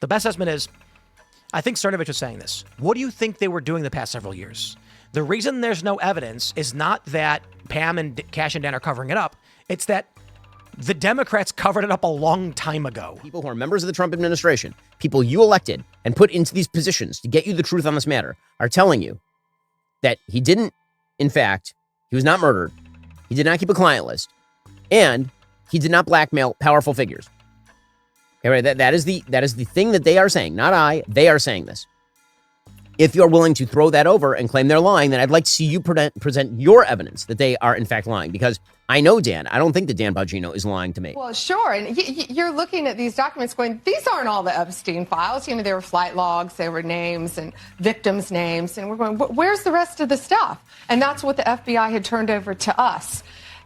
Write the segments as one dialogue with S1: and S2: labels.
S1: The best estimate is, I think Cernovich was saying this. What do you think they were doing the past several years? The reason there's no evidence is not that Pam and Cash and Dan are covering it up. It's that the Democrats covered it up a long time ago.
S2: People who are members of the Trump administration, people you elected and put into these positions to get you the truth on this matter, are telling you that he didn't, in fact, he was not murdered. He did not keep a client list. And he did not blackmail powerful figures. Okay, right? That is the thing that they are saying. Not I. They are saying this. If you're willing to throw that over and claim they're lying, then I'd like to see you present your evidence that they are in fact lying. Because I know Dan. I don't think that Dan Bongino is lying to me.
S3: Well, sure. And you're looking at these documents going, these aren't all the Epstein files. You know, there were flight logs, there were names and victims' names. And we're going, where's the rest of the stuff? And that's what the FBI had turned over to us.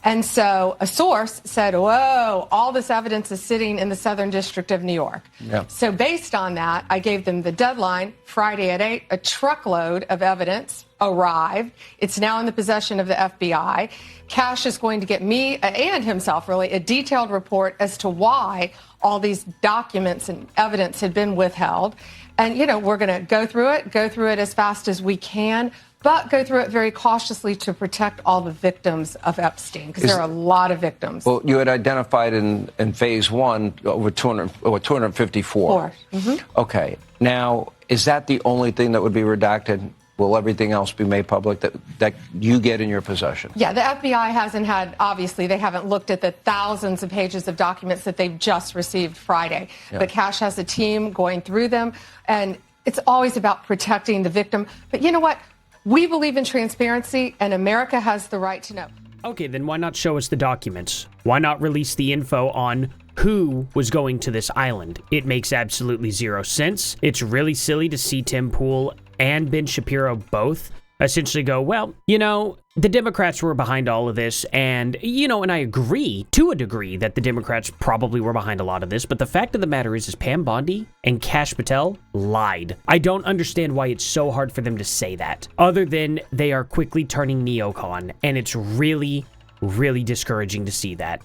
S3: And so a source said, whoa, all this evidence is sitting in the Southern District of New York. Yeah. So based on that, I gave them the deadline, Friday at 8, a truckload of evidence arrived. It's now in the possession of the FBI. Cash is going to get me and himself, really, a detailed report as to why all these documents and evidence had been withheld. And, you know, we're going to go through it as fast as we can, but go through it very cautiously to protect all the victims of Epstein, because there are a lot of victims.
S4: Well, you had identified in phase one over 254.
S3: Mm-hmm.
S4: Okay. Now, is that the only thing that would be redacted? Will everything else be made public that you get in your possession?
S3: Yeah, the FBI hasn't had, obviously, they haven't looked at the thousands of pages of documents that they've just received Friday. Yeah. But Cash has a team going through them, and it's always about protecting the victim. But you know what? We believe in transparency, and America has the right to know.
S5: Okay, then why not show us the documents? Why not release the info on who was going to this island? It makes absolutely zero sense. It's really silly to see Tim Pool and Ben Shapiro both essentially go, well, you know, the Democrats were behind all of this, and, you know, and I agree to a degree that the Democrats probably were behind a lot of this, but the fact of the matter is Pam Bondi and Kash Patel lied. I don't understand why it's so hard for them to say that, other than they are quickly turning neocon, and it's really, really discouraging to see that.